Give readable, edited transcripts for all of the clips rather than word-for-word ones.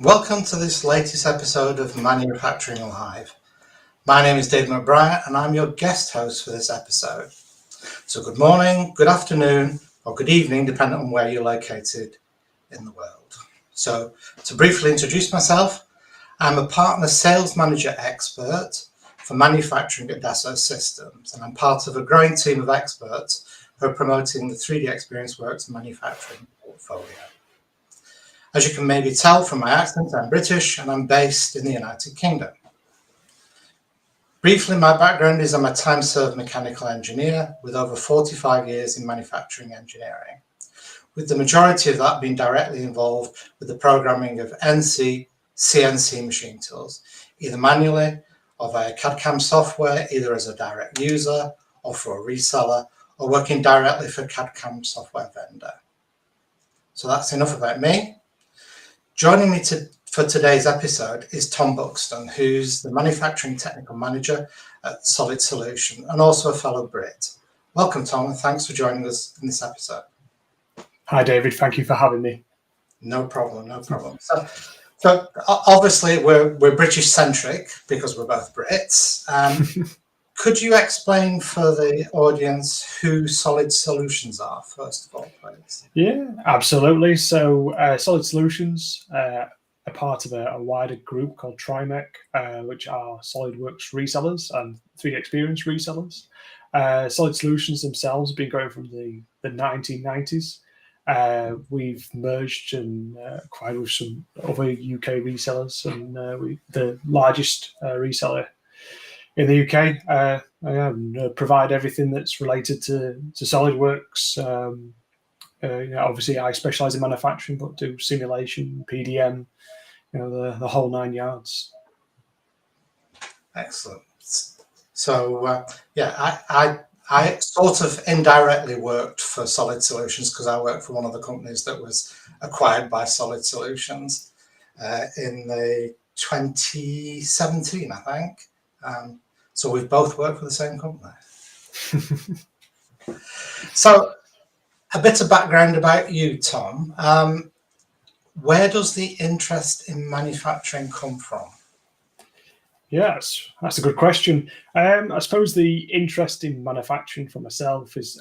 Welcome to this latest episode of Manufacturing Live. My name is David McBriar and I'm your guest host for this episode. So good morning, good afternoon or good evening depending on where you're located in the world. So to briefly introduce myself, I'm a partner sales manager expert for manufacturing at Dassault Systèmes, and I'm part of a growing team of experts who are promoting the 3D ExperienceWorks manufacturing portfolio. As you can maybe tell from my accent, I'm British and I'm based in the United Kingdom. Briefly, my background is I'm a time-served mechanical engineer with over 45 years in manufacturing engineering, with the majority of that being directly involved with the programming of NC, CNC machine tools, either manually or via CAD/CAM software, either as a direct user or for a reseller, or working directly for a CAD/CAM software vendor. So that's enough about me. Joining me for today's episode is Tom Buxton, who's the Manufacturing Technical Manager at Solid Solutions and also a fellow Brit. Welcome, Tom, and thanks for joining us in this episode. Hi, David. Thank you for having me. No problem, no problem. So obviously, we're British-centric because we're both Brits. Could you explain for the audience who Solid Solutions are, first of all, please? Yeah, absolutely. So Solid Solutions are part of a wider group called Trimec, which are SolidWorks resellers and 3D Experience resellers. Solid Solutions themselves have been going from the 1990s. We've merged and acquired with some other UK resellers, and the largest reseller in the UK, provide everything that's related to SolidWorks. Obviously, I specialise in manufacturing, but do simulation, PDM, the whole 9 yards. Excellent. So I sort of indirectly worked for Solid Solutions because I worked for one of the companies that was acquired by Solid Solutions in the 2017, I think. So we've both worked for the same company. So a bit of background about you, Tom. Where does the interest in manufacturing come from? Yes, that's a good question. I suppose the interest in manufacturing for myself is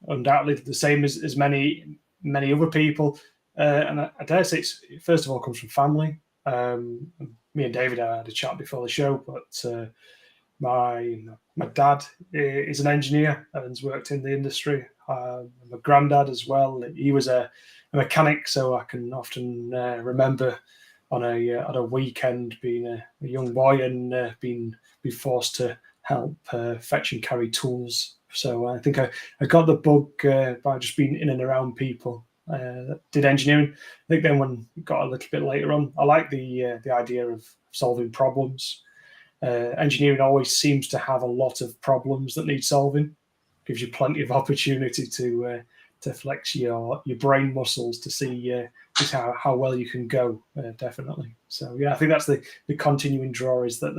undoubtedly the same as many other people. And I dare say it's, first of all, comes from family. Me and David had a chat before the show, but my dad is an engineer and has worked in the industry. My granddad as well. He was a mechanic, so I can often remember on a weekend being a young boy and being forced to help fetch and carry tools. So I think I got the bug by just being in and around people that did engineering. I think then when it got a little bit later on, I like the idea of solving problems. Engineering always seems to have a lot of problems that need solving. Gives you plenty of opportunity to flex your brain muscles to see just how well you can go, definitely. So yeah, I think that's the continuing draw, is that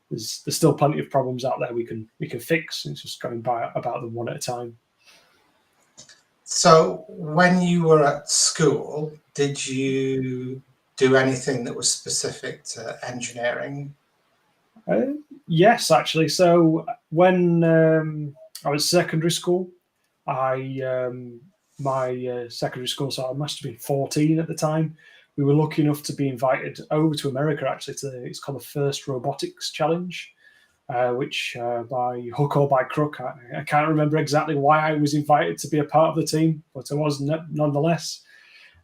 there's still plenty of problems out there we can fix. It's just going about them one at a time. So when you were at school, did you do anything that was specific to engineering? Yes, actually. So when I was secondary school, my secondary school, so I must have been 14 at the time. We were lucky enough to be invited over to America, actually. It's called the First Robotics Challenge, which by hook or by crook, I can't remember exactly why I was invited to be a part of the team, but I was nonetheless.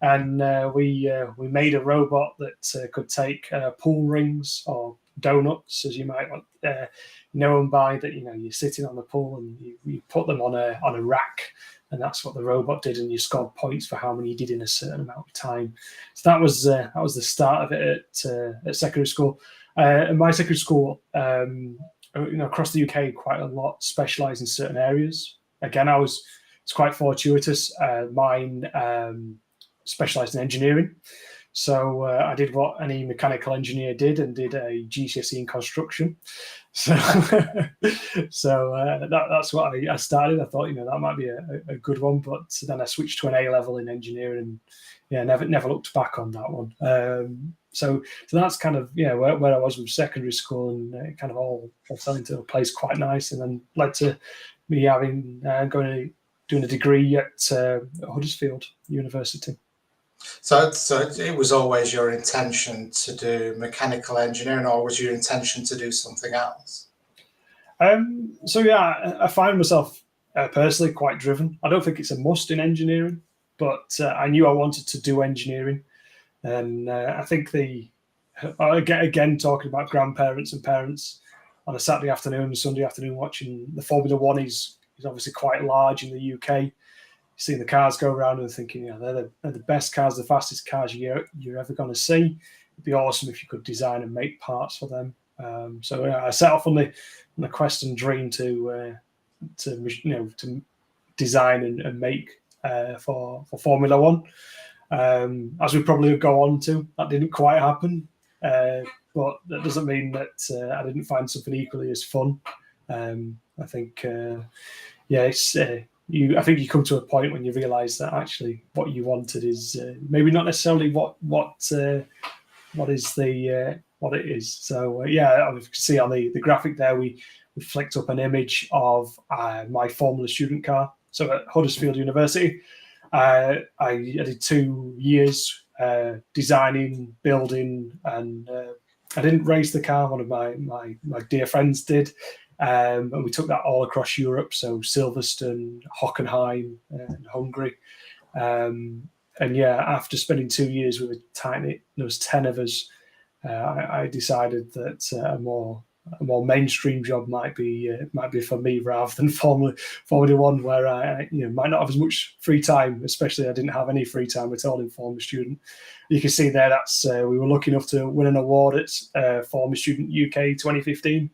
And we made a robot that could take pool rings or donuts, as you might know them by, that you're sitting on the pool and you put them on a rack, and that's what the robot did, and you scored points for how many you did in a certain amount of time. So that was the start of it at secondary school. And my secondary school, across the UK, quite a lot specialised in certain areas. Again, it's quite fortuitous. Mine specialised in engineering. So I did what any mechanical engineer did and did a GCSE in construction. So that's what I started. I thought, that might be a good one. But then I switched to an A level in engineering, and never looked back on that one. So that's kind of where I was with secondary school, and it kind of all fell into a place quite nice, and then led to me having doing a degree at Huddersfield University. So it was always your intention to do mechanical engineering, or was your intention to do something else? I find myself personally quite driven. I don't think it's a must in engineering, but I knew I wanted to do engineering. And I think again, talking about grandparents and parents, on a Saturday afternoon, Sunday afternoon, watching the Formula One is obviously quite large in the UK. Seeing the cars go around and thinking, they're the best cars, the fastest cars you're ever going to see. It'd be awesome if you could design and make parts for them. I set off on the quest and dream to design and make for Formula One. As we probably go on to, that didn't quite happen, but that doesn't mean that I didn't find something equally as fun. I think, I think you come to a point when you realise that actually what you wanted is maybe not necessarily what it is. So you can see on the graphic there, we flicked up an image of my Formula student car. So at Huddersfield University, I did 2 years designing, building, and I didn't race the car. One of my dear friends did. And we took that all across Europe, so Silverstone, Hockenheim, and Hungary. After spending 2 years with there was 10 of us, I decided that a more mainstream job might be for me rather than Formula One, where I might not have as much free time. Especially, I didn't have any free time at all in Formula Student. You can see there that's we were lucky enough to win an award at Formula Student UK 2015.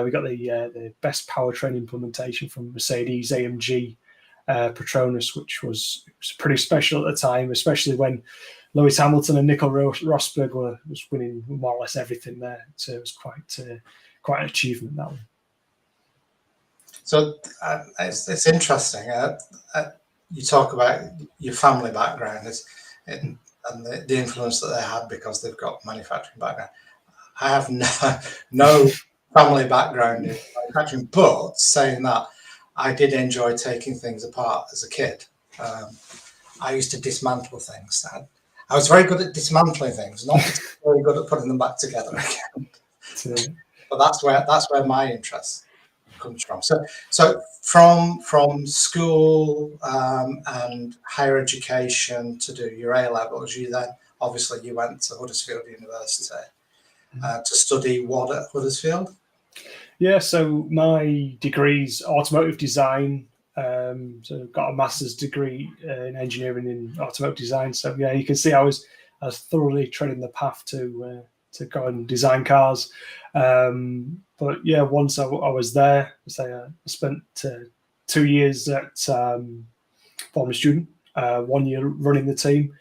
We got the best powertrain implementation from Mercedes AMG Petronas, which was pretty special at the time, especially when Lewis Hamilton and Nico Rosberg was winning more or less everything there. So it was quite an achievement, that one. So it's interesting. You talk about your family background and the influence that they had because they've got manufacturing background. I have no family background in manufacturing, but saying that, I did enjoy taking things apart as a kid. I used to dismantle things. I was very good at dismantling things, not very good at putting them back together again. But that's where my interest comes from. So from school and higher education to do your A levels, you went to Huddersfield University to study what at Huddersfield? Yeah, so my degree's automotive design. So got a master's degree in engineering in automotive design. So yeah, you can see I was thoroughly treading the path to go and design cars. But yeah, once I was there, I spent 2 years at Formula Student, 1 year running the team,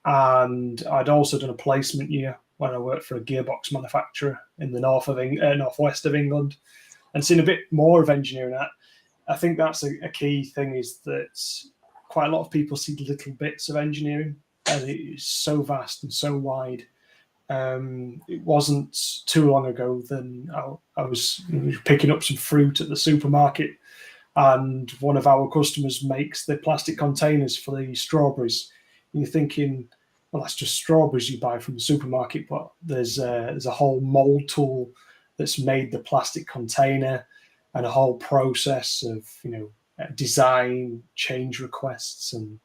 and I'd also done a placement year when I worked for a gearbox manufacturer in the northwest of England, and seen a bit more of engineering. I think that's a key thing, is that quite a lot of people see little bits of engineering, and it is so vast and so wide. It wasn't too long ago then I was picking up some fruit at the supermarket, and one of our customers makes the plastic containers for the strawberries. And you're thinking, well, that's just strawberries you buy from the supermarket, but there's a whole mold tool that's made the plastic container, and a whole process of design, change requests, and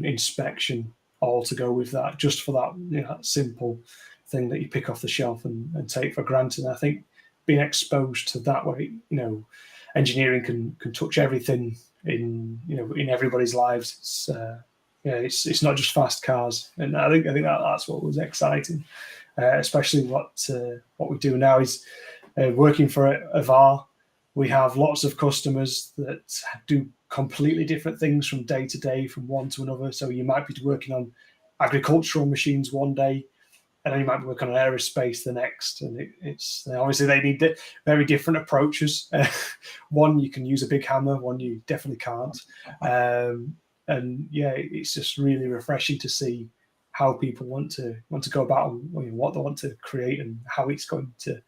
inspection, all to go with that, just for that that simple thing that you pick off the shelf and take for granted. And I think being exposed to that way, engineering can touch everything in everybody's lives. It's not just fast cars, and I think that's what was exciting, especially what we do now is working for Avar. We have lots of customers that do completely different things from day to day, from one to another. So you might be working on agricultural machines one day, and then you might be working on aerospace the next. And it's obviously they need very different approaches. One, you can use a big hammer, one you definitely can't. And yeah, it's just really refreshing to see how people want to go about what they want to create and how it's going to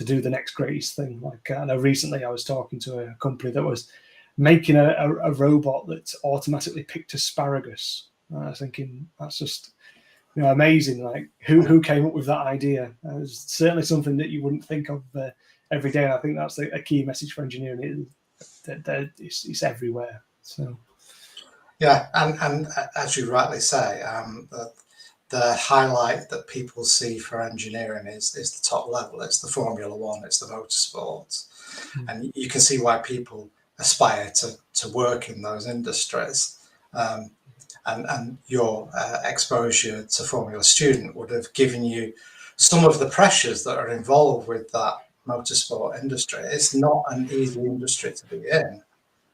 do the next greatest thing. Like I know recently I was talking to a company that was making a robot that automatically picked asparagus. I was thinking, that's just amazing. Like who came up with that idea? It's certainly something that you wouldn't think of every day. And I think that's a key message for engineering, that it's everywhere. So yeah, and as you rightly say, the highlight that people see for engineering is the top level. It's the Formula One, it's the motorsports, and you can see why people aspire to work in those industries. And your exposure to Formula Student would have given you some of the pressures that are involved with that motorsport industry. It's not an easy industry to be in,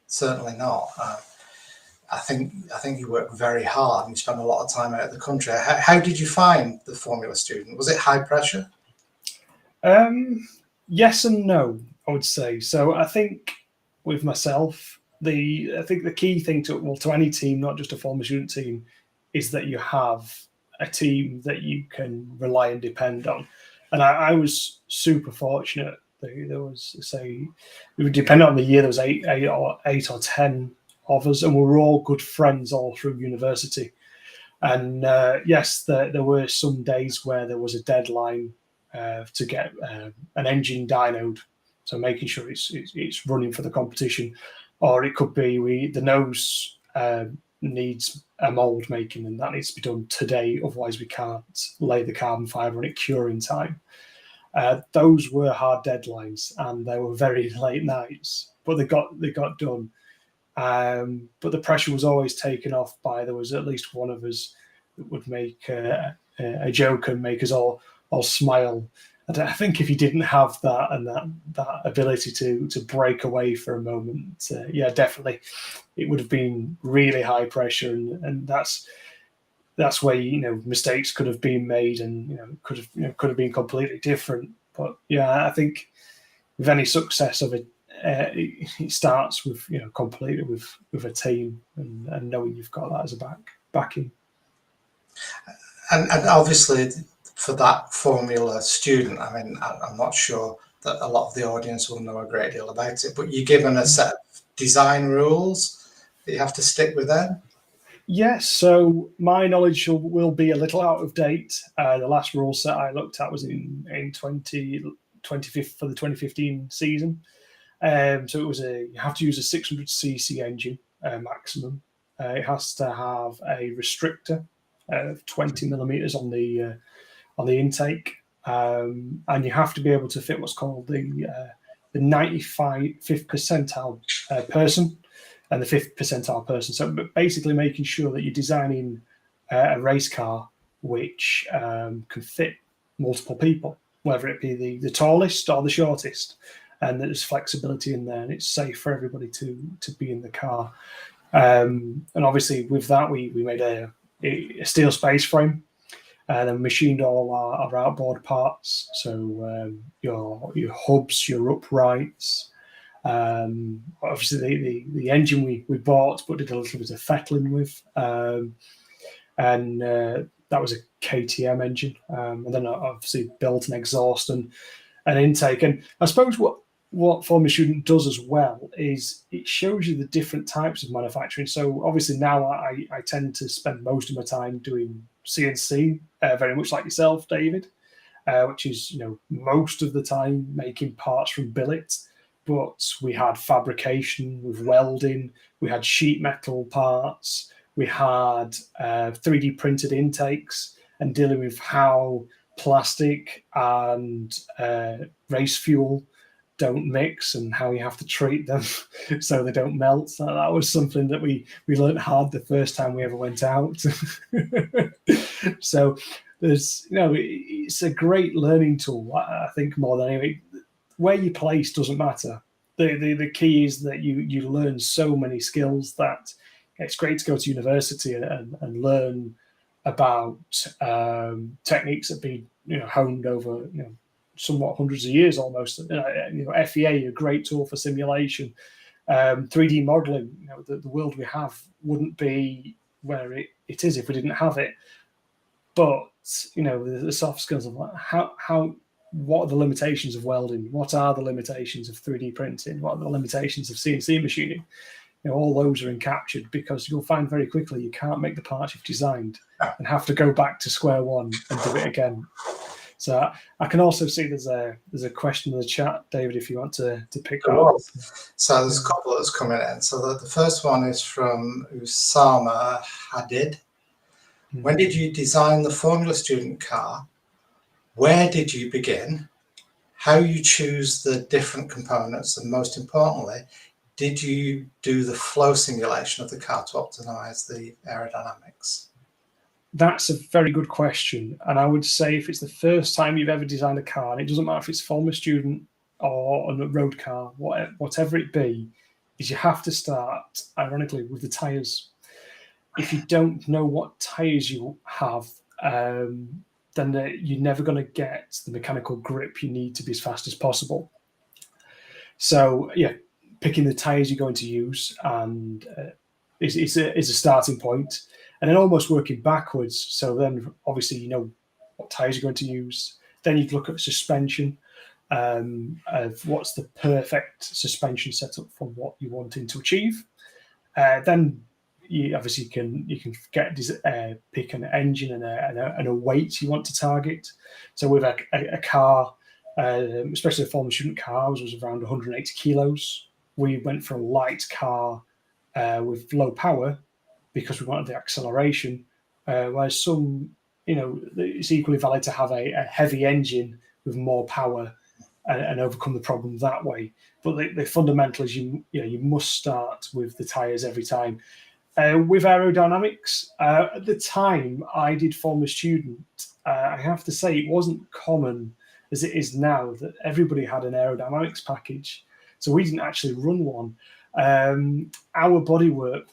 certainly not. I think you work very hard and you spend a lot of time out of the country. How did you find the Formula Student? Was it high pressure? Yes and no, I would say. So I think with myself, I think the key thing to any team, not just a Formula Student team, is that you have a team that you can rely and depend on. And I was super fortunate. There was, say, we were dependent on the year. There was eight or 10 of us, and we were all good friends all through university. And yes, there were some days where there was a deadline to get an engine dynoed, so making sure it's running for the competition, or it could be the nose needs a mould making, and that needs to be done today. Otherwise, we can't lay the carbon fibre and it cure in time. Those were hard deadlines, and they were very late nights, but they got done. But the pressure was always taken off by, there was at least one of us that would make a joke and make us all smile. I think if you didn't have that and that ability to break away for a moment, yeah, definitely, it would have been really high pressure, and that's where mistakes could have been made, and could have been completely different. But yeah, I think with any success of it, it starts with completely with a team and knowing you've got that as a backing. And obviously for that Formula Student, I mean, I'm not sure that a lot of the audience will know a great deal about it, but you're given a set of design rules that you have to stick with then? Yes, so my knowledge will be a little out of date. The last rule set I looked at was in 2015 for the 2015 season. So it was you have to use a 600cc engine maximum. It has to have a restrictor of 20 millimeters on the intake, and you have to be able to fit what's called the 95th percentile person and the 5th percentile person. So basically making sure that you're designing a race car which can fit multiple people, whether it be the tallest or the shortest, and there's flexibility in there and it's safe for everybody to be in the car. And obviously with that, we made a steel space frame, and then machined all our outboard parts. So your hubs, your uprights. Obviously the engine we bought, but did a little bit of fettling with, and that was a KTM engine. And then obviously built an exhaust and an intake. And I suppose what Formula Student does as well is it shows you the different types of manufacturing. So obviously now I tend to spend most of my time doing CNC, very much like yourself, David, which is most of the time making parts from billet. But we had fabrication with welding, we had sheet metal parts, we had 3D printed intakes, and dealing with how plastic and race fuel don't mix and how you have to treat them so they don't melt. So that was something that we learned hard the first time we ever went out. So there's it's a great learning tool. I think more than anything, where you place doesn't matter. The key is that you learn so many skills that it's great to go to university and learn about techniques that be honed over somewhat hundreds of years almost. FEA, a great tool for simulation. 3D modeling, the world we have wouldn't be where it is if we didn't have it. But the soft skills of what are the limitations of welding? What are the limitations of 3D printing? What are the limitations of CNC machining? All those are encaptured, because you'll find very quickly you can't make the parts you've designed and have to go back to square one and do it again. So I can also see there's a question in the chat, David, if you want to pick that up. So there's a couple that's coming in. So the first one is from Usama Hadid. When did you design the Formula Student car? Where did you begin? How you choose the different components? And most importantly, did you do the flow simulation of the car to optimize the aerodynamics? That's a very good question. And I would say if it's the first time you've ever designed a car, and it doesn't matter if it's Formula Student or a road car, whatever it be, is you have to start, ironically, with the tyres. If you don't know what tyres you have, then you're never going to get the mechanical grip you need to be as fast as possible. So, yeah, picking the tyres you're going to use and is a starting point. And then almost working backwards. So then obviously you know what tyres you're going to use. Then you'd look at suspension, of what's the perfect suspension setup for what you're wanting to achieve. Then you obviously can get pick an engine and a weight you want to target. So with a car, especially a Formula Student car, was around 180 kilos. We went for a light car with low power, because we wanted the acceleration, whereas some, it's equally valid to have a heavy engine with more power and overcome the problem that way. But the fundamental is you must start with the tyres every time. With aerodynamics, at the time I did Formula Student, I have to say it wasn't common as it is now that everybody had an aerodynamics package. So we didn't actually run one. Our bodywork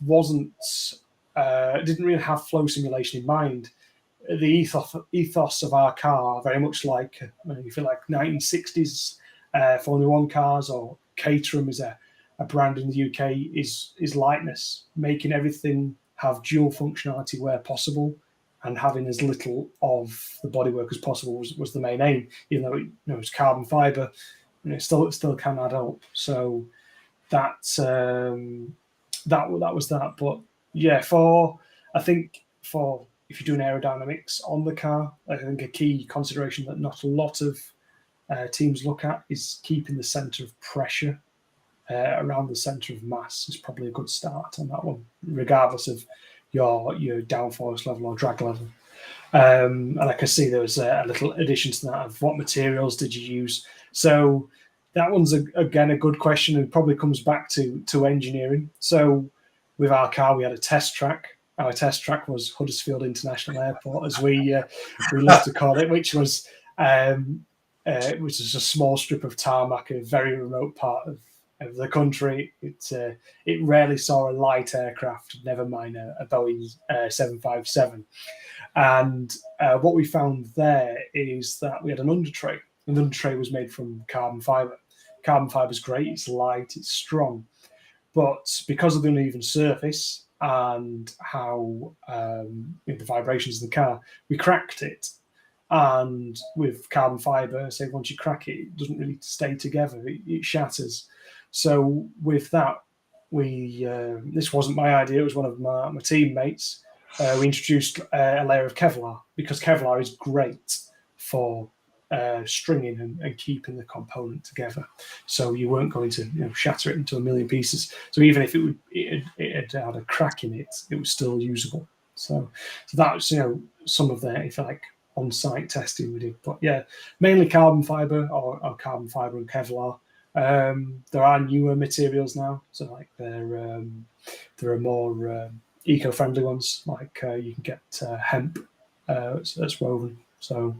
didn't really have flow simulation in mind. The ethos of our car, very much like, if you like 1960s Formula One cars, or Caterham is a brand in the UK, is lightness, making everything have dual functionality where possible, and having as little of the bodywork as possible was the main aim. Even though it's carbon fibre, it still can add up. So that's that was that. But yeah, I think if you're doing aerodynamics on the car, I think a key consideration that not a lot of teams look at is keeping the centre of pressure around the centre of mass is probably a good start on that one, regardless of your downforce level or drag level. And I can see there was a little addition to that of what materials did you use. So that one's again a good question, and probably comes back to engineering. So with our car, we had a test track. Our test track was Huddersfield International Airport, as we love to call it, which was a small strip of tarmac in a very remote part of the country. It rarely saw a light aircraft, never mind a Boeing 757. And what we found there is that we had an undertray. And the undertray was made from carbon fibre. Carbon fibre is great, it's light, it's strong. But because of the uneven surface and how the vibrations in the car, we cracked it. And with carbon fibre, say once you crack it, it doesn't really stay together, it shatters. So with that, this wasn't my idea, it was one of my teammates. We introduced a layer of Kevlar, because Kevlar is great for stringing and keeping the component together. So you weren't going to shatter it into a million pieces. So even if it had a crack in it, it was still usable. So that was some of the, if you like, on-site testing we did. But yeah, mainly carbon fibre or carbon fibre and Kevlar. There are newer materials now, so like there are more eco-friendly ones, like you can get hemp that's woven. So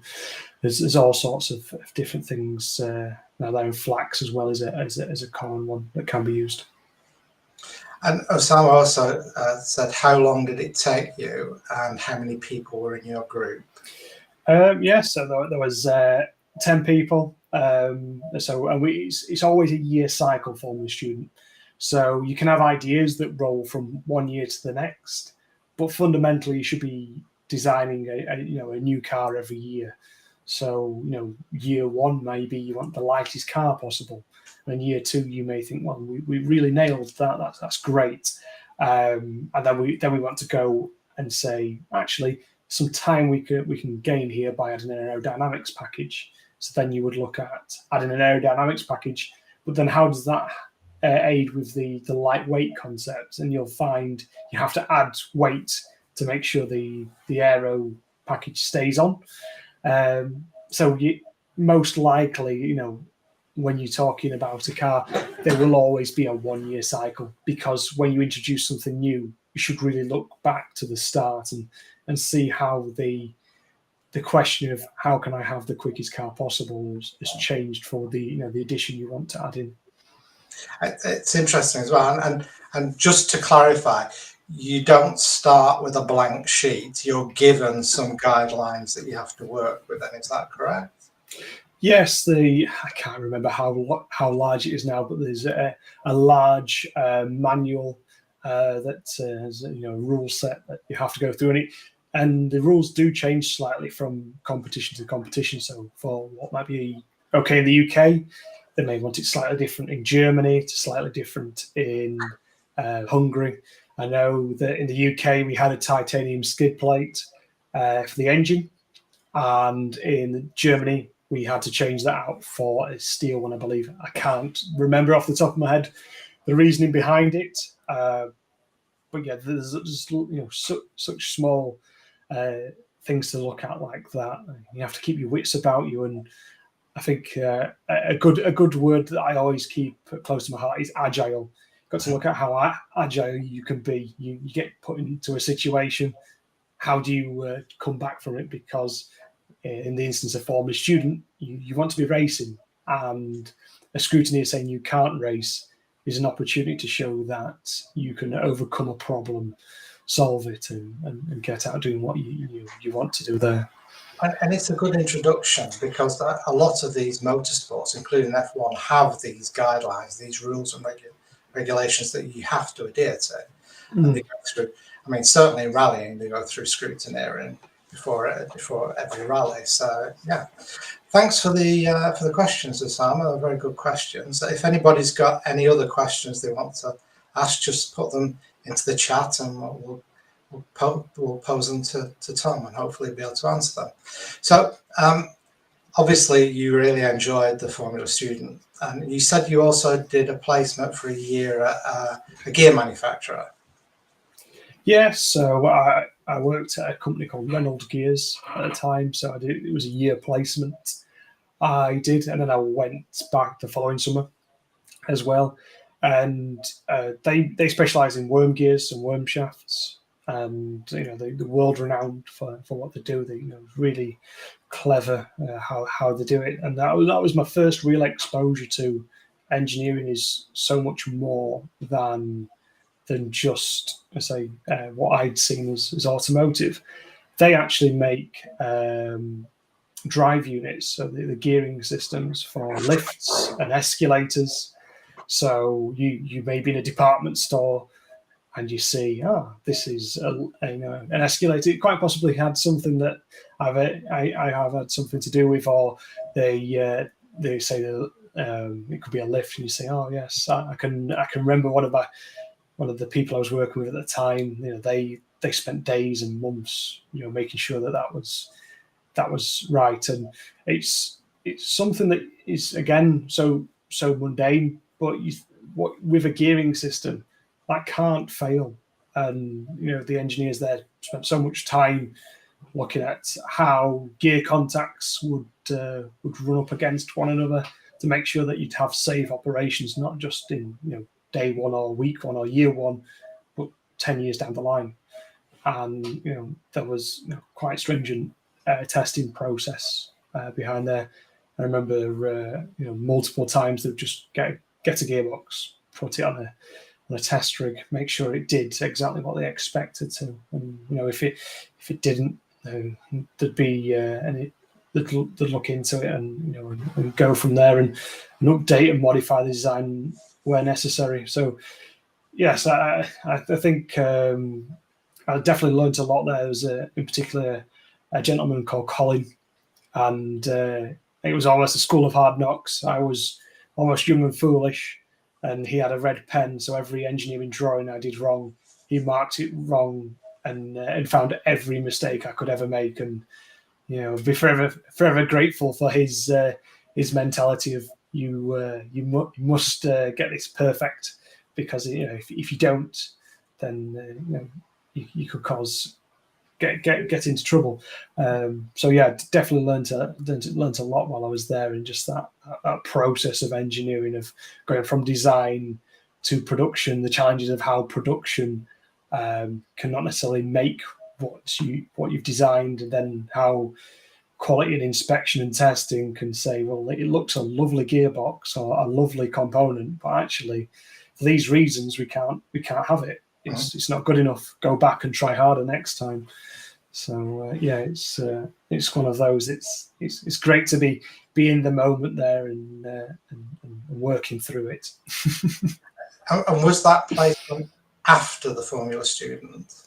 there's all sorts of different things now there, and flax as well as a common one that can be used. And Osama also said, how long did it take you, and how many people were in your group? So there was 10 people. It's always a year cycle for the student. So you can have ideas that roll from one year to the next, but fundamentally you should be designing a new car every year. So, year one, maybe you want the lightest car possible. And year two, you may think, well, we really nailed that. That's great. And then we want to go and say, actually, some time we can gain here by adding an aerodynamics package. So then you would look at adding an aerodynamics package, but then how does that aid with the lightweight concept? And you'll find you have to add weight to make sure the aero package stays on. So most likely, when you're talking about a car, there will always be a 1 year cycle, because when you introduce something new, you should really look back to the start and see how the question of how can I have the quickest car possible has changed for the addition you want to add in. It's interesting as well, and just to clarify, you don't start with a blank sheet. You're given some guidelines that you have to work with, and is that correct? Yes, I can't remember how large it is now, but there's a large manual that has a rule set that you have to go through, and the rules do change slightly from competition to competition. So for what might be okay in the UK, they may want it slightly different in Germany, it's slightly different in Hungary. I know that in the UK we had a titanium skid plate for the engine, and in Germany we had to change that out for a steel one, I believe. I can't remember off the top of my head the reasoning behind it, but yeah, there's just such small things to look at like that. You have to keep your wits about you, and I think a good word that I always keep close to my heart is agile. Got to look at how agile you can be. You get put into a situation. How do you come back from it? Because in the instance of former student, you want to be racing, and a scrutineer saying you can't race is an opportunity to show that you can overcome a problem, solve it, and get out doing what you want to do there. And it's a good introduction, because a lot of these motorsports, including F1, have these guidelines, these rules and regulations that you have to adhere to. And they go through, certainly in rallying, they go through scrutineering before every rally. So yeah, thanks for the questions, Osama. They're very good questions. If anybody's got any other questions they want to ask, just put them into the chat, and we'll pose them to Tom, and hopefully be able to answer them. So obviously you really enjoyed the Formula Student, and you said you also did a placement for a year at a gear manufacturer. Yes, so I worked at a company called Reynolds Gears at the time, so it was a year placement I did, and then I went back the following summer as well. And they specialise in worm gears and worm shafts, and they're world renowned for what they do. They really clever how they do it, and that was my first real exposure to engineering. Is so much more than just, I say, what I'd seen as automotive. They actually make drive units, so the gearing systems for lifts and escalators. So you may be in a department store and you see, this is an escalator. It quite possibly had something that I have had something to do with, or they say it could be a lift, and you say, oh yes, I can remember one of the people I was working with at the time. They spent days and months making sure that was right, and it's something that is, again, so mundane, but with a gearing system that can't fail. And the engineers there spent so much time looking at how gear contacts would run up against one another to make sure that you'd have safe operations, not just in day one or week one or year one, but 10 years down the line. And there was quite stringent testing process behind there. I remember multiple times they'd just get a gearbox, put it on a test rig, make sure it did exactly what they expected to, and if it didn't, there'd be they'd look into it and go from there and update and modify the design where necessary. So yes, I think I definitely learned a lot there. There was in particular a gentleman called Colin, and it was almost a school of hard knocks. I was almost young and foolish, and he had a red pen, so every engineering drawing I did wrong, he marked it wrong and found every mistake I could ever make. And be forever grateful for his mentality of you must get this perfect, because if you don't, then you could get into trouble. So yeah, definitely learned a lot while I was there, and just that process of engineering, of going from design to production, the challenges of how production cannot necessarily make what you've designed, and then how quality and inspection and testing can say, well, it looks a lovely gearbox or a lovely component, but actually for these reasons we can't have it. It's not good enough. Go back and try harder next time. So it's one of those. It's great to be in the moment there and working through it. And was that placement after the Formula student?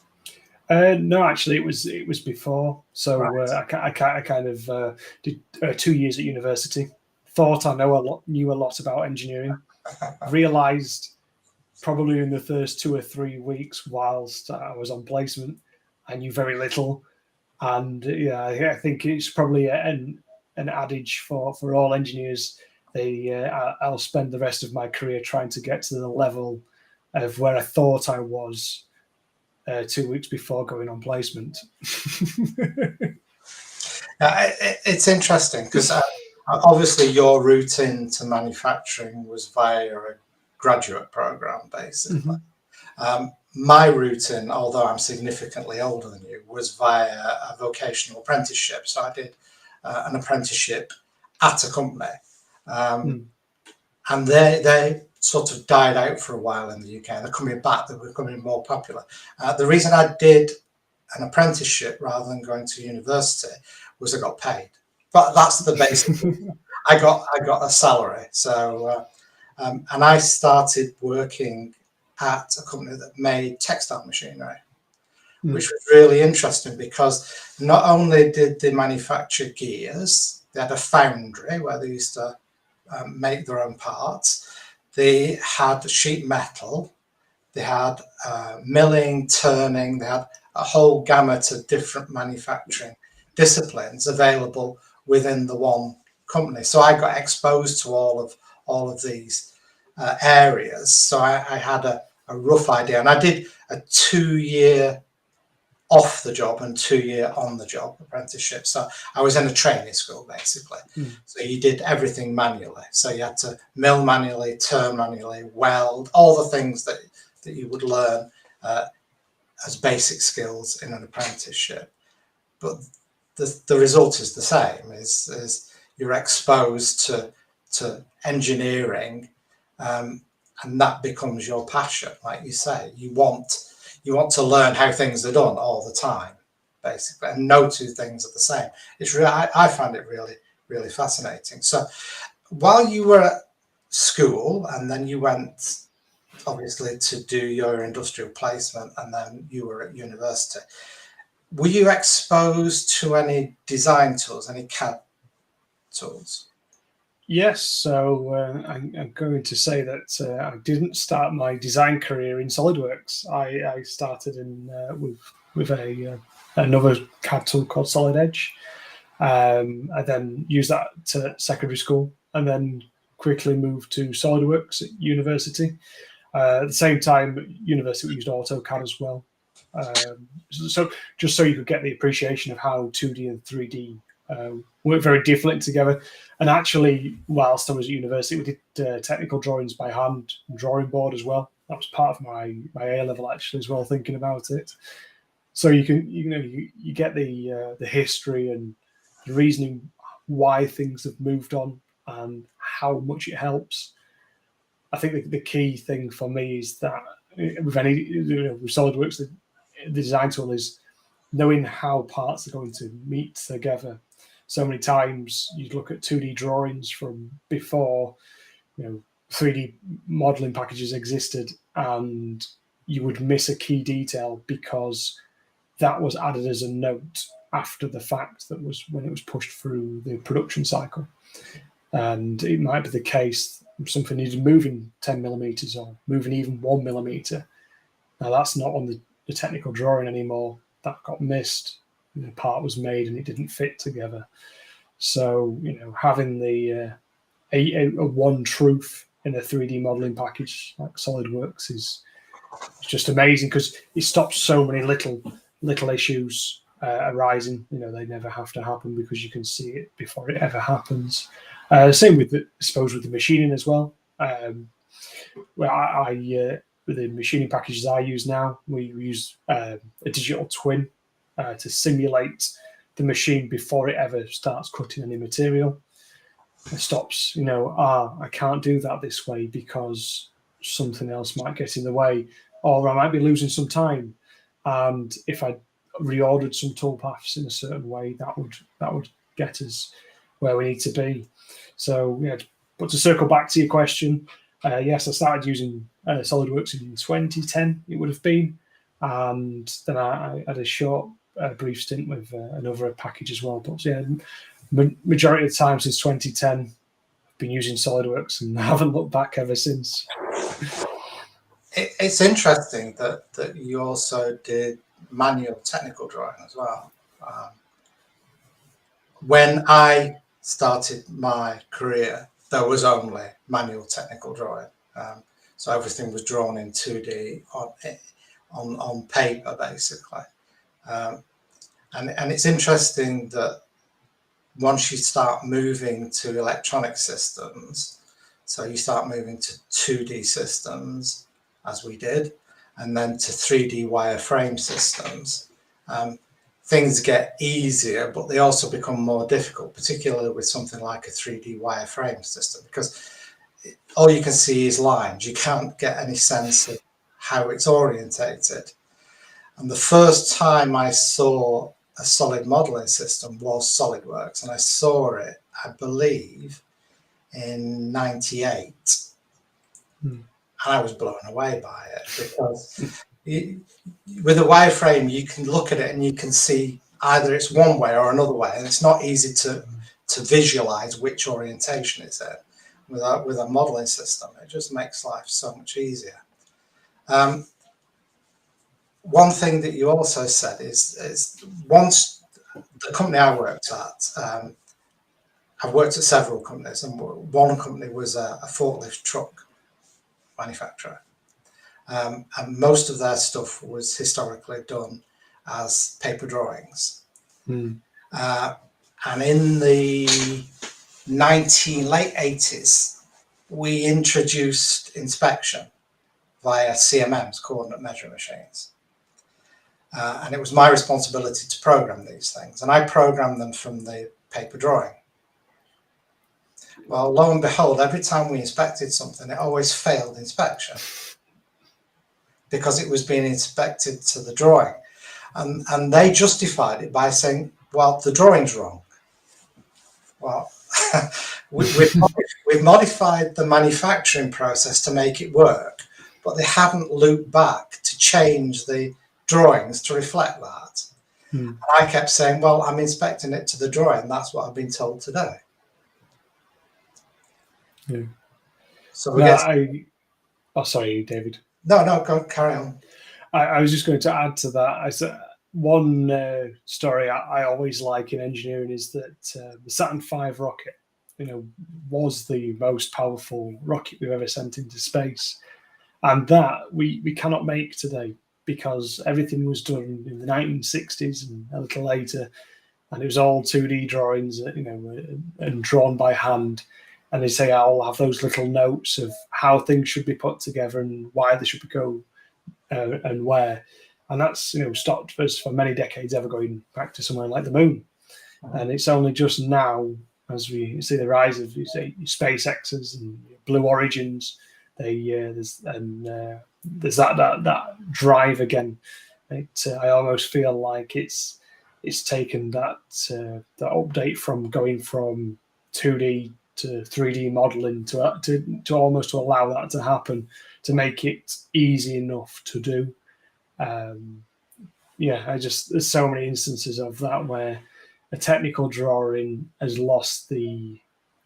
No, actually, it was before. So right. I kind of did 2 years at university. Thought I knew a lot about engineering. Realised probably in the first 2 or 3 weeks whilst I was on placement, I knew very little. And I think it's probably an adage for all engineers. I'll spend the rest of my career trying to get to the level of where I thought I was 2 weeks before going on placement. It's interesting because obviously your route into manufacturing was via a graduate program, basically. Mm-hmm. My route in, although I'm significantly older than you, was via a vocational apprenticeship. So I did an apprenticeship at a company. And they sort of died out for a while in the UK. They're coming back. They're becoming more popular. The reason I did an apprenticeship rather than going to university was I got paid. But that's the basic. I got a salary. So and I started working at a company that made textile machinery, which was really interesting because not only did they manufacture gears, they had a foundry where they used to make their own parts. They had sheet metal, they had milling, turning, they had a whole gamut of different manufacturing disciplines available within the one company. So I got exposed to all of these areas. So I had a rough idea, and I did a 2-year off the job and 2-year on the job apprenticeship. So I was in a training school basically. So you did everything manually. So you had to mill manually, turn manually, weld, all the things that you would learn as basic skills in an apprenticeship. But the result is the same. Is you're exposed to engineering, and that becomes your passion. Like you say, you want to learn how things are done all the time, basically, and no two things are the same. It's really, I find it really, really fascinating. So while you were at school, and then you went obviously to do your industrial placement, and then you were at university, were you exposed to any design tools, any CAD tools? Yes, so I'm going to say that I didn't start my design career in SolidWorks. I started with another CAD tool called Solid Edge. I then used that to secondary school, and then quickly moved to SolidWorks at university. At the same time, at university we used AutoCAD as well. So just so you could get the appreciation of how 2D and 3D work very differently together. And actually, whilst I was at university, we did technical drawings by hand, drawing board as well. That was part of my A level actually as well, thinking about it. So you get the history and the reasoning why things have moved on and how much it helps. I think the key thing for me is that with SolidWorks, the design tool is knowing how parts are going to meet together. So many times you'd look at 2D drawings from before 3D modeling packages existed, and you would miss a key detail because that was added as a note after the fact. That was when it was pushed through the production cycle. And it might be the case something needed moving 10 millimeters or moving even 1 millimeter. Now that's not on the technical drawing anymore. That got missed. The part was made and it didn't fit together. So, having the a one truth in a 3D modeling package like SolidWorks is just amazing, because it stops so many little issues arising. They never have to happen because you can see it before it ever happens. Same with the machining as well. With the machining packages I use now, we use a digital twin to simulate the machine before it ever starts cutting any material. It stops, I can't do that this way because something else might get in the way, or I might be losing some time. And if I reordered some toolpaths in a certain way, that would get us where we need to be. So, but to circle back to your question, yes, I started using SolidWorks in 2010, it would have been. And then I had a short, brief stint with another package as well. But yeah, majority of the time since 2010, I've been using SolidWorks and I haven't looked back ever since. It's interesting that you also did manual technical drawing as well. When I started my career, there was only manual technical drawing. So everything was drawn in 2D on paper, basically. And it's interesting that once you start moving to electronic systems, so you start moving to 2D systems, as we did, and then to 3D wireframe systems, things get easier, but they also become more difficult, particularly with something like a 3D wireframe system, because all you can see is lines. You can't get any sense of how it's orientated. And the first time I saw a solid modeling system was SolidWorks, and I saw it, I believe, in '98. And I was blown away by it, because with a wireframe, you can look at it and you can see either it's one way or another way, and it's not easy to visualize which orientation it's in. With a modeling system, it just makes life so much easier. One thing that you also said is once the company I worked at, I've worked at several companies, and one company was a forklift truck manufacturer. And most of their stuff was historically done as paper drawings. And in the late 80s, we introduced inspection via CMMs, coordinate measuring machines. And it was my responsibility to program these things. And I programmed them from the paper drawing. Well, lo and behold, every time we inspected something, it always failed inspection, because it was being inspected to the drawing. And they justified it by saying, well, the drawing's wrong. Well, we've modified the manufacturing process to make it work, but they haven't looped back to change the drawings to reflect that. And I kept saying, well, I'm inspecting it to the drawing. That's what I've been told to do. Yeah. So sorry, David. No, go carry on. I was just going to add to that. I said one story I always like in engineering is that the Saturn V rocket, was the most powerful rocket we've ever sent into space, and that we cannot make today, because everything was done in the 1960s and a little later, and it was all 2D drawings, and drawn by hand. And they say I'll have those little notes of how things should be put together and why they should go and where. And that's stopped us for many decades ever going back to somewhere like the moon. And it's only just now, as we see the rise of SpaceX's and Blue Origins, there's that drive again. I almost feel like it's taken that update from going from 2D to 3D modeling to almost allow that to happen, to make it easy enough to do. there's so many instances of that where a technical drawing has lost the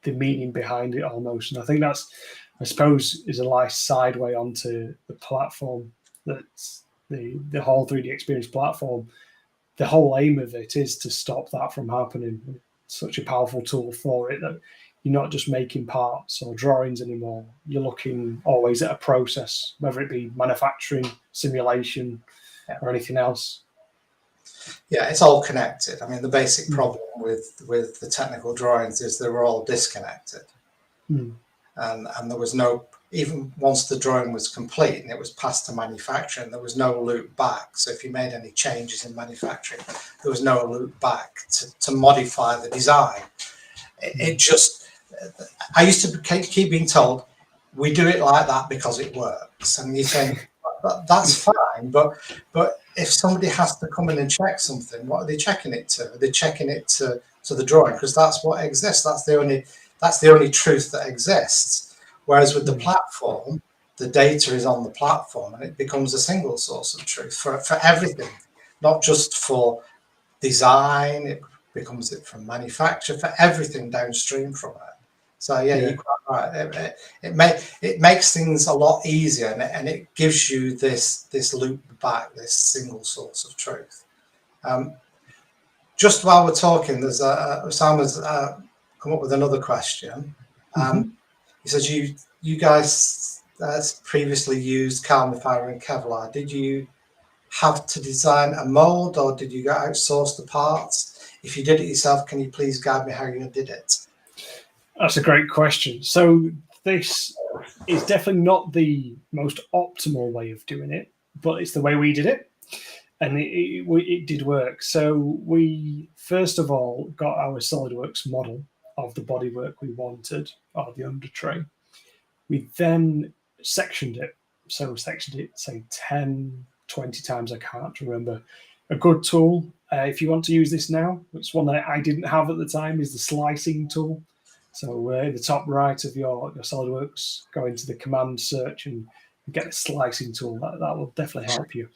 meaning behind it almost. And I think that's, I suppose, is a nice sideway onto the platform. That's the whole 3D experience platform. The whole aim of it is to stop that from happening. It's such a powerful tool for it that you're not just making parts or drawings anymore. You're looking always at a process, whether it be manufacturing, simulation, or anything else. Yeah, it's all connected. I mean, the basic problem with the technical drawings is they were all disconnected. And there was no, even once the drawing was complete and it was passed to manufacturing, there was no loop back. So if you made any changes in manufacturing, there was no loop back to modify the design. It just, I used to keep being told, we do it like that because it works. And you think, that's fine, but if somebody has to come in and check something, what are they checking it to? Are they checking it to the drawing? Because that's what exists. That's the only truth that exists. Whereas with the platform, the data is on the platform and it becomes a single source of truth for everything, not just for design. It becomes it from manufacture, for everything downstream from it. So you're quite right. It makes things a lot easier, and it gives you this loop back, this single source of truth. Just while we're talking, there's Sam has come up with another question. He says you guys previously used carbon fiber and Kevlar. Did you have to design a mold, or did you outsource the parts? If you did it yourself, can you please guide me how you did it? That's a great question. So this is definitely not the most optimal way of doing it, but it's the way we did it, and it did work. So we first of all got our SOLIDWORKS model of the bodywork we wanted, or the under tray. We then sectioned it. So sectioned it, say 10, 20 times, I can't remember. A good tool, if you want to use this now, it's one that I didn't have at the time, is the slicing tool. So in the top right of your SOLIDWORKS, go into the command search and get a slicing tool. That will definitely help you.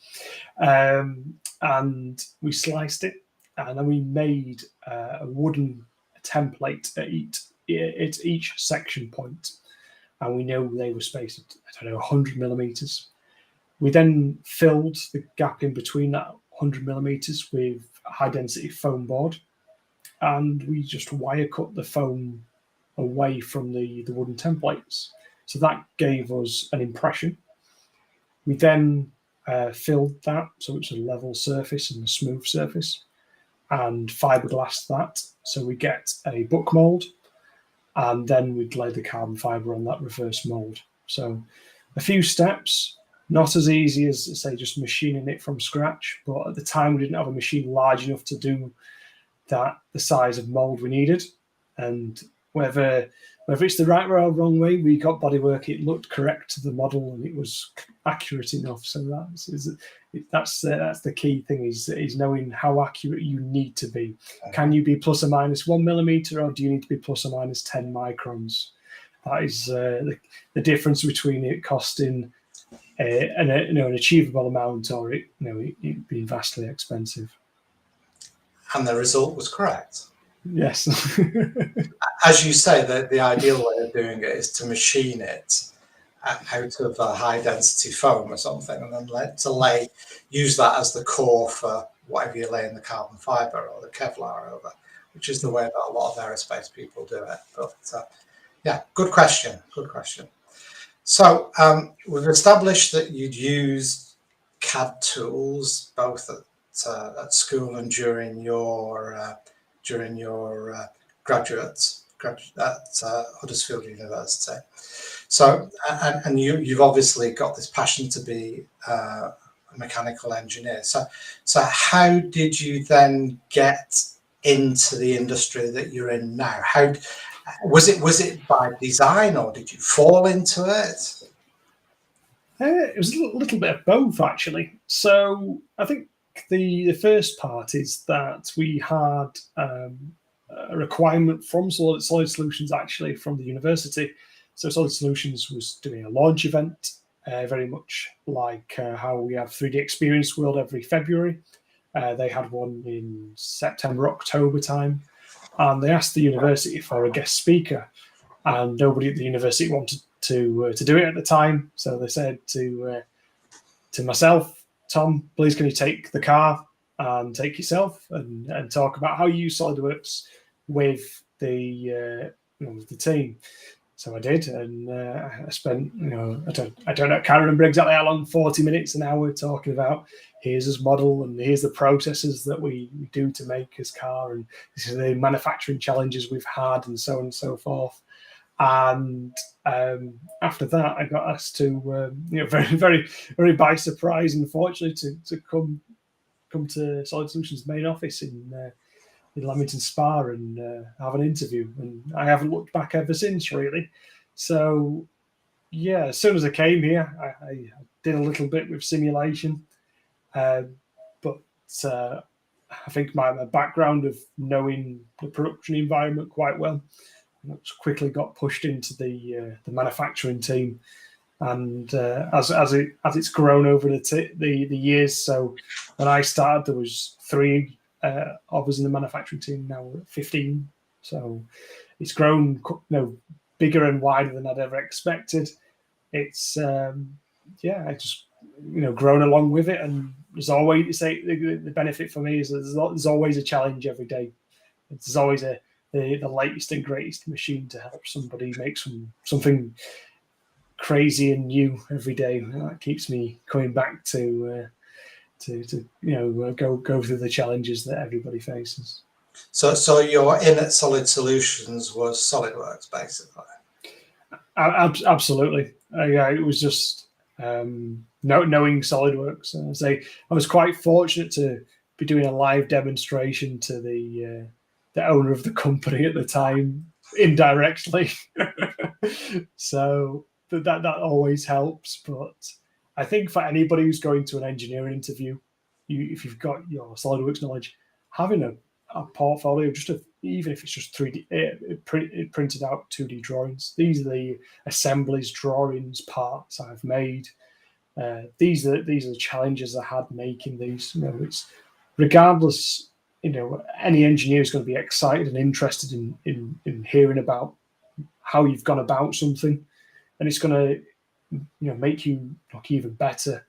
And we sliced it, and then we made a wooden template at each section point. And we know they were spaced at, I don't know, 100 millimeters. We then filled the gap in between that 100 millimeters with high density foam board. And we just wire cut the foam away from the wooden templates. So that gave us an impression. We then filled that, so it's a level surface and a smooth surface, and fiberglassed that. So we get a book mold, and then we'd lay the carbon fiber on that reverse mold. So a few steps, not as easy as, say, just machining it from scratch, but at the time we didn't have a machine large enough to do that, the size of mold we needed. And whether it's the right or wrong way, we got bodywork, it looked correct to the model and it was accurate enough. So that's the key thing, is knowing how accurate you need to be. Can you be plus or minus 1 millimeter, or do you need to be plus or minus 10 microns? That is the difference between it costing an achievable amount or it being vastly expensive. And the result was correct. Yes. As you say, the ideal way of doing it is to machine it out of a high density foam or something, and then use that as the core for whatever you lay in the carbon fiber or the Kevlar over, which is the way that a lot of aerospace people do it. But good question. So we've established that you'd use CAD tools both at school and during your graduates at Huddersfield University. So, and you've obviously got this passion to be a mechanical engineer. So how did you then get into the industry that you're in now? How was it by design, or did you fall into it? It was a little bit of both, actually. So I think the first part is that we had a requirement from Solid Solutions, actually, from the university. So Solid Solutions was doing a launch event, very much like how we have 3D Experience World every February. They had one in September, October time, and they asked the university for a guest speaker, and nobody at the university wanted to do it at the time. So they said to myself, Tom, please can you take the car and take yourself and talk about how you use SolidWorks with the team. So I did, and I spent, I don't know, I can't remember exactly how long, 40 minutes, an hour, talking about here's his model and here's the processes that we do to make his car, and this is the manufacturing challenges we've had, and so on and so forth. And after that, I got asked to, very, very, very by surprise, unfortunately, to come to Solid Solutions' main office in Leamington Spa and have an interview. And I haven't looked back ever since, really. So, yeah, as soon as I came here, I did a little bit with simulation. But I think my background of knowing the production environment quite well, quickly got pushed into the manufacturing team. And as it's grown over the years, so when I started, there was 3 of us in the manufacturing team. Now we're at 15, so it's grown, bigger and wider than I'd ever expected. It's I just grown along with it, and there's always the benefit for me is that there's always a challenge every day. There's always the latest and greatest machine to help somebody make something crazy and new every day. That keeps me coming back to go through the challenges that everybody faces. So your in at Solid Solutions was SolidWorks, basically. Absolutely. It was just knowing SolidWorks. I was quite fortunate to be doing a live demonstration to the owner of the company at the time, indirectly. So that always helps. But I think for anybody who's going to an engineering interview, if you've got your SolidWorks knowledge, having a portfolio, even if it's just 3D printed out 2D drawings. These are the assemblies, drawings, parts I've made. These are the challenges I had making these. It's regardless. Any engineer is going to be excited and interested in hearing about how you've gone about something, and it's going to make you look even better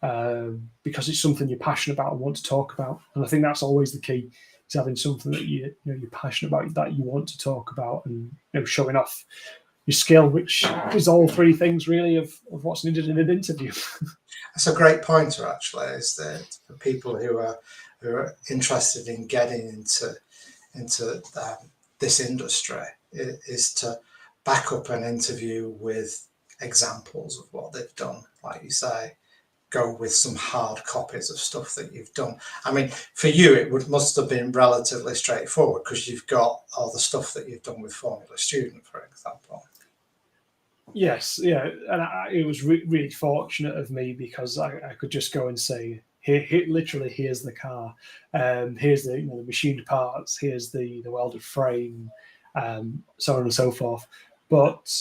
because it's something you're passionate about and want to talk about. And I think that's always the key, is having something that you're passionate about, that you want to talk about, and showing off your skill, which is all 3 things really of what's needed in an interview. That's a great pointer, actually, is that for people who are interested in getting into this industry, is to back up an interview with examples of what they've done. Like you say, go with some hard copies of stuff that you've done. I mean, for you, it must have been relatively straightforward because you've got all the stuff that you've done with Formula Student, for example. Yes, yeah, and it was really fortunate of me because I could just go and say, here, literally, here's the car, here's the the machined parts, here's the welded frame, so on and so forth. But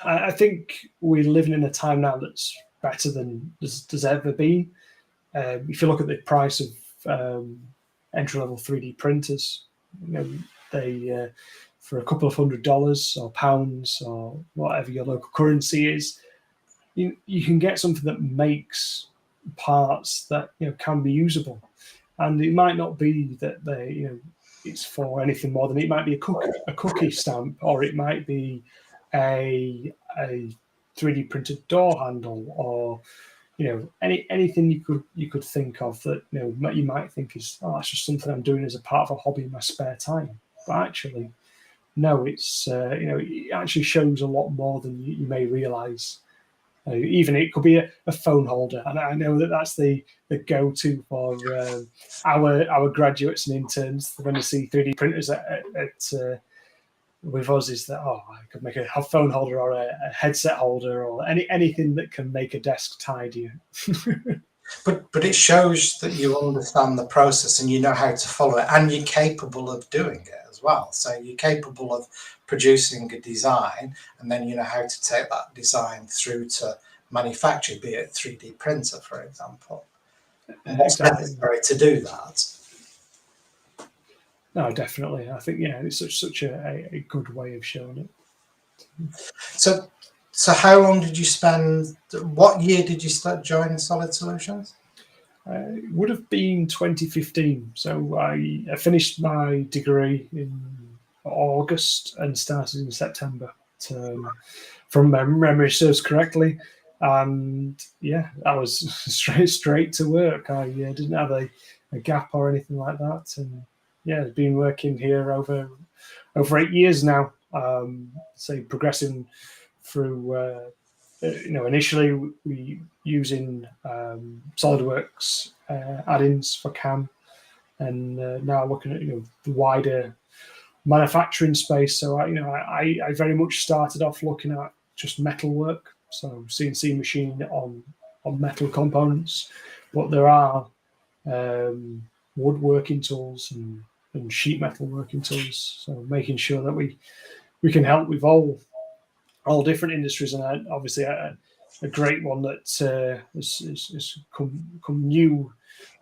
I think we're living in a time now that's better than there's ever been. If you look at the price of entry-level 3D printers, they for a couple of $100 or pounds or whatever your local currency is, you can get something that makes parts that can be usable. And it might not be that it's for anything more than it might be a cookie stamp, or it might be a 3D printed door handle, or anything you could think of that you might think is, that's just something I'm doing as a part of a hobby in my spare time. But actually, no, it's it actually shows a lot more than you may realize. Even it could be a phone holder, and I know that's the go-to for our graduates and interns when they see 3D printers with us, is that I could make a phone holder or a headset holder or anything that can make a desk tidier. But it shows that you understand the process and you know how to follow it, and you're capable of doing it as well. So you're capable of producing a design, and then you know how to take that design through to manufacture, be it 3D printer, for example. and what's Exactly. necessary to do that. No, definitely. I think, yeah, it's such a good way of showing it. So how long did you spend? What year did you start joining Solid Solutions? It would have been 2015. So I finished my degree in August and started in September, from memory serves correctly. And yeah, I was straight to work. I didn't have a gap or anything like that. And yeah, I've been working here over 8 years now. Progressing through. Initially we using SolidWorks add-ins for CAM, and now looking at the wider manufacturing space. So I very much started off looking at just metal work, so CNC machining on metal components, but there are woodworking tools and sheet metal working tools. So making sure that we can help with all different industries, and obviously a great one that has come new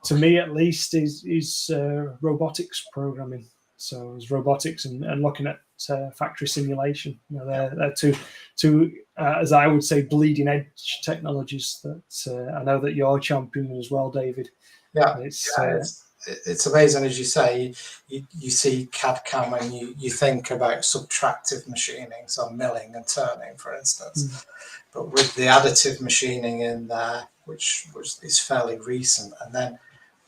to me, at least, is robotics programming. So it's robotics and looking at factory simulation. They're two as I would say, bleeding edge technologies that I know that you're championing as well, David. Yeah, it's amazing, as you say. You see CAD CAM and you think about subtractive machining, so milling and turning, for instance. But with the additive machining in there, which is fairly recent, and then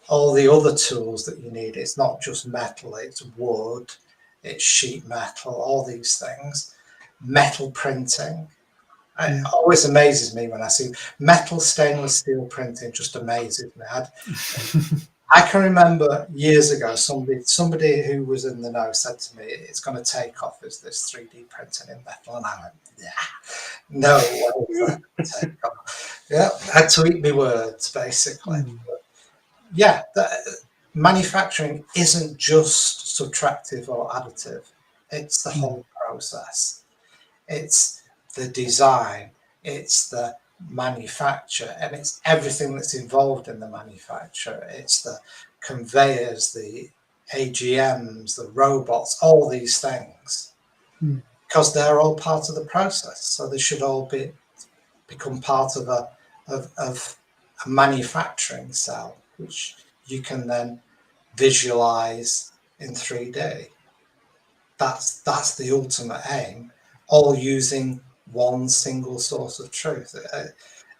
all the other tools that you need, it's not just metal, it's wood, it's sheet metal, all these things. Metal printing. It always amazes me when I see metal stainless steel printing, just amazes me. I can remember years ago, somebody who was in the know said to me, it's going to take off, is this 3D printing in metal? And I went, yeah, no way. Take off. Yeah, I had to eat my words, basically. But yeah, manufacturing isn't just subtractive or additive. It's the whole process. It's the design, it's the manufacture, and it's everything that's involved in the manufacture. It's the conveyors, the AGMs, the robots, all these things, because they're all part of the process. So they should all become part of a manufacturing cell, which you can then visualize in 3D. That's the ultimate aim, all using one single source of truth.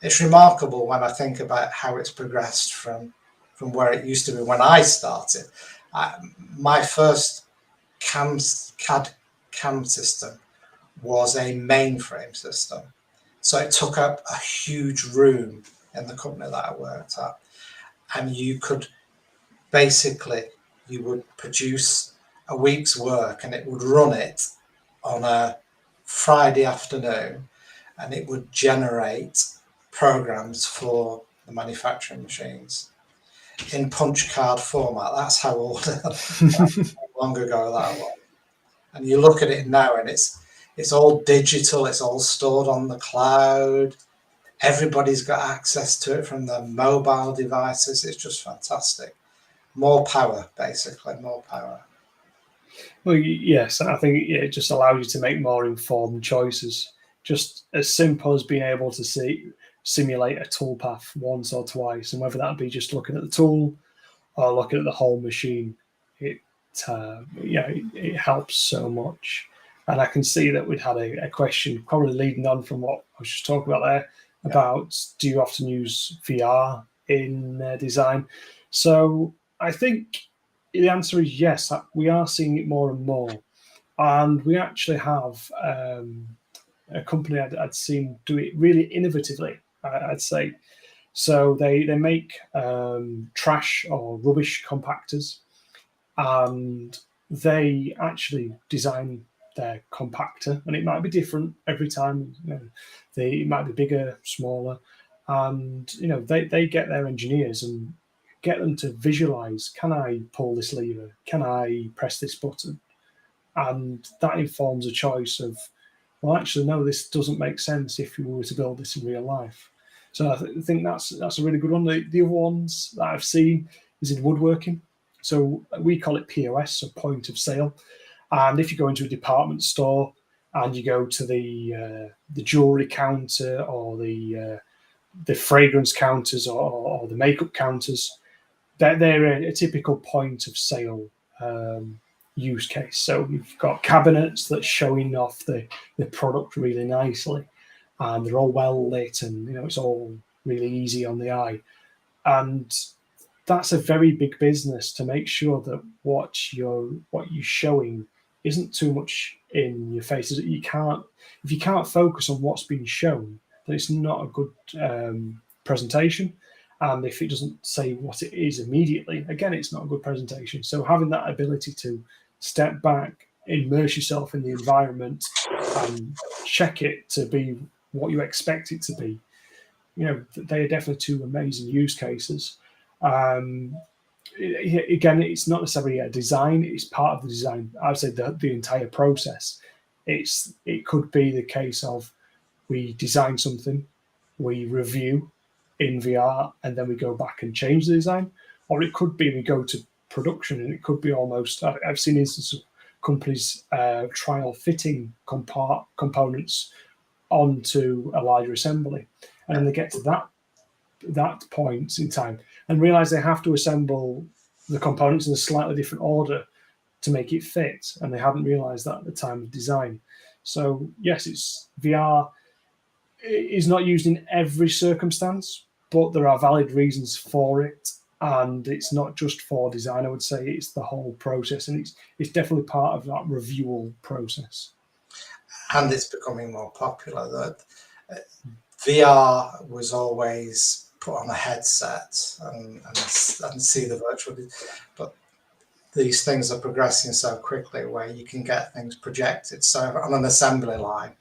It's remarkable when I think about how it's progressed from where it used to be when I started. My first CAD CAM system was a mainframe system. So it took up a huge room in the company that I worked at. And you would produce a week's work and it would run it on a Friday afternoon, and it would generate programs for the manufacturing machines in punch card format. That's how long ago that was. And you look at it now and it's all digital, it's all stored on the cloud. Everybody's got access to it from their mobile devices. It's just fantastic. More power, basically, more power. Well, yes, I think it just allows you to make more informed choices. Just as simple as being able to simulate a toolpath once or twice, and whether that be just looking at the tool or looking at the whole machine, it helps so much. And I can see that we'd had a question, probably leading on from what I was just talking about there, about do you often use VR in design? So I think the answer is yes. We are seeing it more and more, and we actually have a company I'd seen do it really innovatively, I'd say. So they make trash or rubbish compactors, and they actually design their compactor, and it might be different every time. It might be bigger, smaller, and they get their engineers and get them to visualize, can I pull this lever? Can I press this button? And that informs a choice of, well, actually, no, this doesn't make sense if you were to build this in real life. So I think that's a really good one. The other ones that I've seen is in woodworking. So we call it POS, so point of sale. And if you go into a department store and you go to the jewelry counter or the fragrance counters or the makeup counters, they're a typical point of sale use case. So you've got cabinets that's showing off the product really nicely, and they're all well lit, and it's all really easy on the eye. And that's a very big business to make sure that what you're showing isn't too much in your face. If you can't focus on what's being shown, then it's not a good presentation. And if it doesn't say what it is immediately, again, it's not a good presentation. So having that ability to step back, immerse yourself in the environment, and check it to be what you expect it to be, they are definitely two amazing use cases. Again, it's not necessarily a design; it's part of the design. I'd say the entire process. It could be the case of we design something, we review in VR, and then we go back and change the design, or it could be we go to production, and it could be almost. I've seen instances of companies trial fitting components onto a larger assembly, and then they get to that point in time and realize they have to assemble the components in a slightly different order to make it fit, and they hadn't realized that at the time of design. So yes, it's VR is not used in every circumstance, but there are valid reasons for it, and it's not just for design. I would say it's the whole process, and it's definitely part of that reviewal process. And it's becoming more popular. That VR was always put on a headset and see the virtual, but these things are progressing so quickly where you can get things projected. So on an assembly line,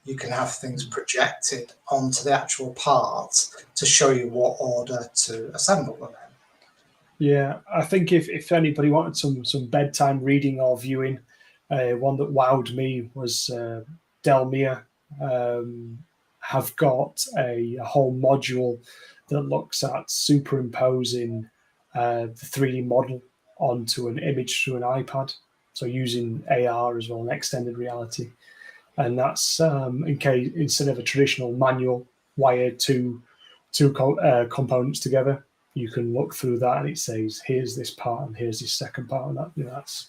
you can have things projected onto the actual parts to show you what order to assemble them in. Yeah, I think if anybody wanted some bedtime reading or viewing, one that wowed me was Delmia have got a whole module that looks at superimposing the 3D model onto an image through an iPad. So using AR as well, and extended reality. And that's in case instead of a traditional manual wired two components together, you can look through that and it says, here's this part and here's this second part. And that,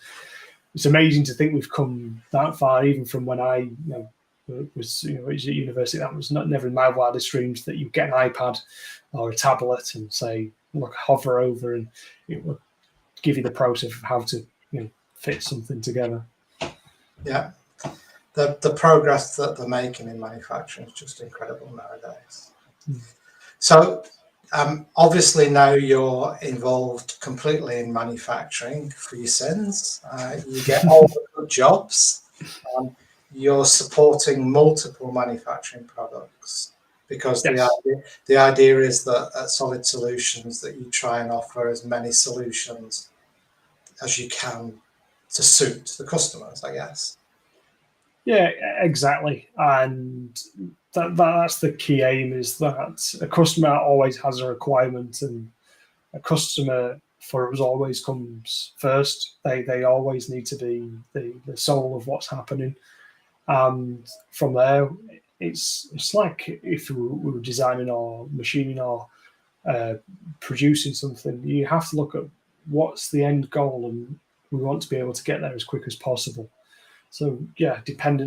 it's amazing to think we've come that far, even from when I was at university. That was never in my wildest dreams that you get an iPad or a tablet and say, look, hover over, and it will give you the process of how to fit something together. Yeah. The progress that they're making in manufacturing is just incredible nowadays. So obviously now you're involved completely in manufacturing for your sins. You get all the good jobs. You're supporting multiple manufacturing products because yes. the idea is that at Solid Solutions that you try and offer as many solutions as you can to suit the customers, I guess. Yeah, exactly. And that's the key aim, is that a customer always has a requirement, and a customer for us always comes first. They always need to be the soul of what's happening. And from there, it's like if we were designing or machining or producing something, you have to look at what's the end goal, and we want to be able to get there as quick as possible. So yeah, it can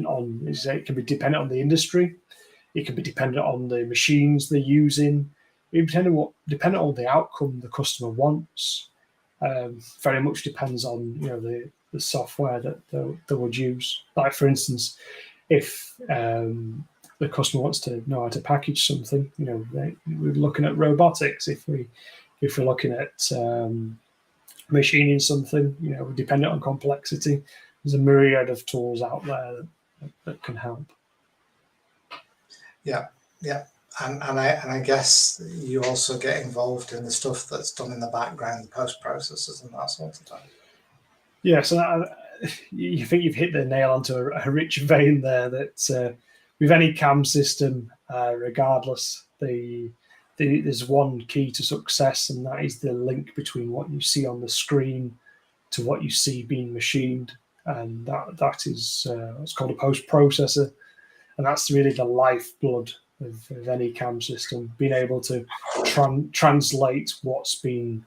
be dependent on the industry, it can be dependent on the machines they're using, it dependent on the outcome the customer wants. Very much depends on the software that they would use. Like for instance, if the customer wants to know how to package something, we're looking at robotics. If we're looking at machining something, dependent on complexity. There's a myriad of tools out there that can help. Yeah. And I guess you also get involved in the stuff that's done in the background, the post processes and that sort of thing. Yeah, so you think you've hit the nail onto a rich vein there. That with any CAM system, regardless, the there's one key to success, and that is the link between what you see on the screen to what you see being machined, and that is what's called a post-processor, and that's really the lifeblood of any CAM system, being able to translate what's been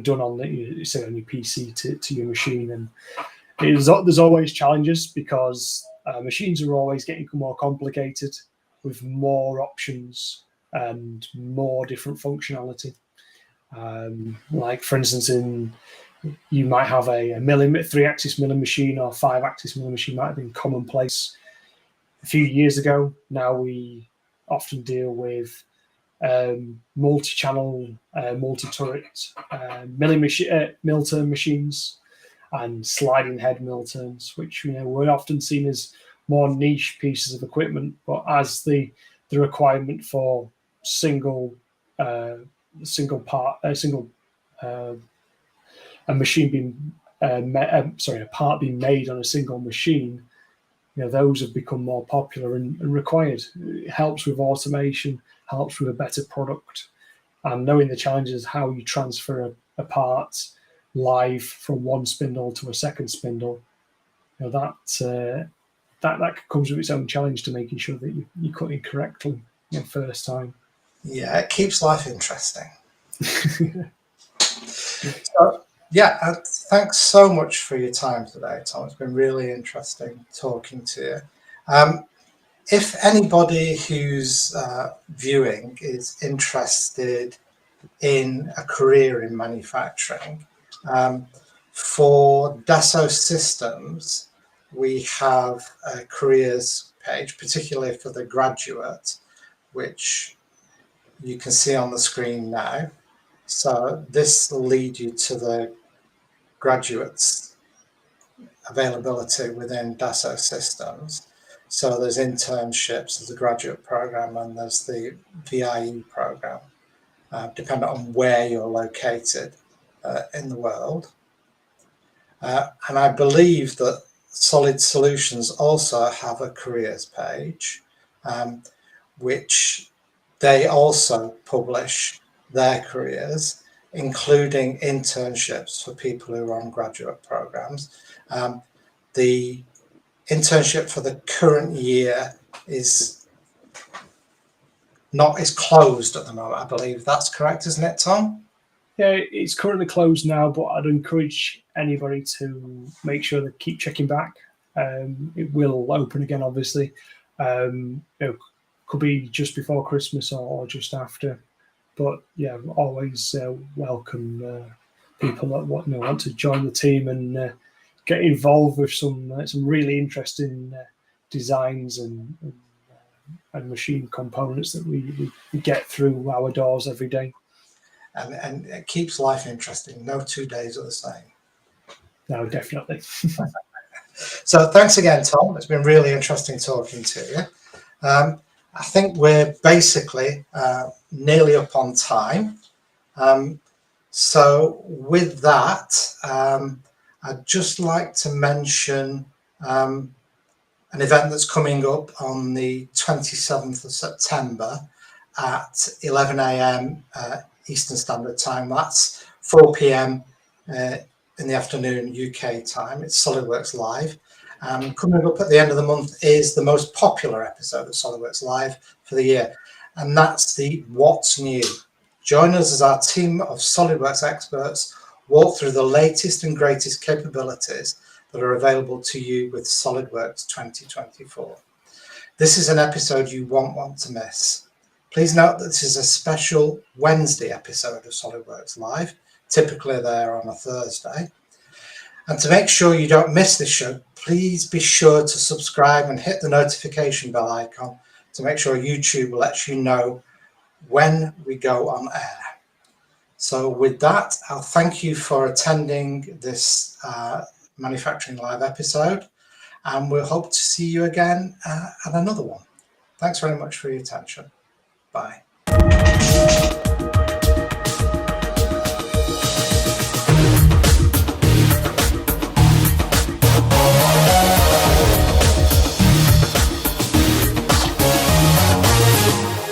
done on on your PC to your machine. And there's always challenges, because machines are always getting more complicated with more options and more different functionality. Like, for instance, you might have a 3-axis milling machine or 5-axis milling machine might have been commonplace a few years ago. Now we often deal with multi-channel, multi-turret mill turn machines and sliding head mill turns, which were often seen as more niche pieces of equipment. But as the requirement for a machine being a part being made on a single machine, those have become more popular and required. It helps with automation, helps with a better product, and knowing the challenges how you transfer a part live from one spindle to a second spindle, that comes with its own challenge to making sure that you cut it correctly first time. Yeah, it keeps life interesting. So, yeah, thanks so much for your time today, Tom. It's been really interesting talking to you. If anybody who's viewing is interested in a career in manufacturing, for Dassault Systèmes, we have a careers page, particularly for the graduate, which you can see on the screen now. So this will lead you to the graduates availability within Dassault Systèmes. So there's internships, there's a graduate program, and there's the VIE program, depending on where you're located in the world. And I believe that Solid Solutions also have a careers page, which they also publish their careers, including internships for people who are on graduate programs. The internship for the current year is closed at the moment, I believe. That's correct, isn't it, Tom? Yeah, it's currently closed now, but I'd encourage anybody to make sure they keep checking back. It will open again, obviously. Could be just before Christmas or just after. But yeah, always welcome people that want to join the team and get involved with some really interesting designs and machine components that we get through our doors every day. And it keeps life interesting. No 2 days are the same. No, definitely. So thanks again, Tom. It's been really interesting talking to you. I think we're basically nearly up on time. So with that, I'd just like to mention an event that's coming up on the 27th of September at 11 a.m. Eastern Standard Time. That's 4 p.m. In the afternoon UK time. It's SOLIDWORKS Live. Coming up at the end of the month is the most popular episode of SOLIDWORKS Live for the year, and that's the What's New. Join us as our team of SOLIDWORKS experts walk through the latest and greatest capabilities that are available to you with SOLIDWORKS 2024. This is an episode you won't want to miss. Please note that this is a special Wednesday episode of SOLIDWORKS Live. Typically they're on a Thursday. And to make sure you don't miss this show, please be sure to subscribe and hit the notification bell icon to make sure YouTube lets you know when we go on air. So with that, I'll thank you for attending this Manufacturing Live episode, and we'll hope to see you again at another one. Thanks very much for your attention. Bye.